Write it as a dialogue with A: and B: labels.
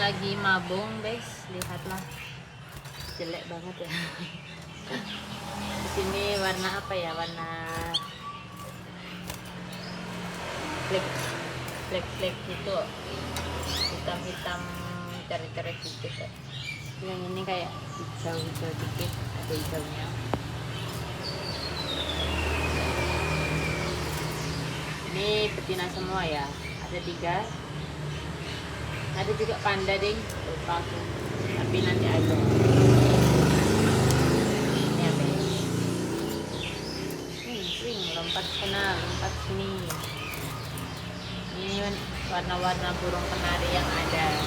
A: lagi mabung guys, lihatlah jelek banget ya. Di sini warna apa ya, warna black gitu, hitam coret-coret dikit ya. Yang ini kayak hijau dikit, ada hijaunya. Ini betina semua ya, ada 3. Ada juga panda ding, lupa aku, tapi nanti aja. Ini apa ya? Swing, lompat sana, lompat sini. Ini warna-warna burung kenari yang ada.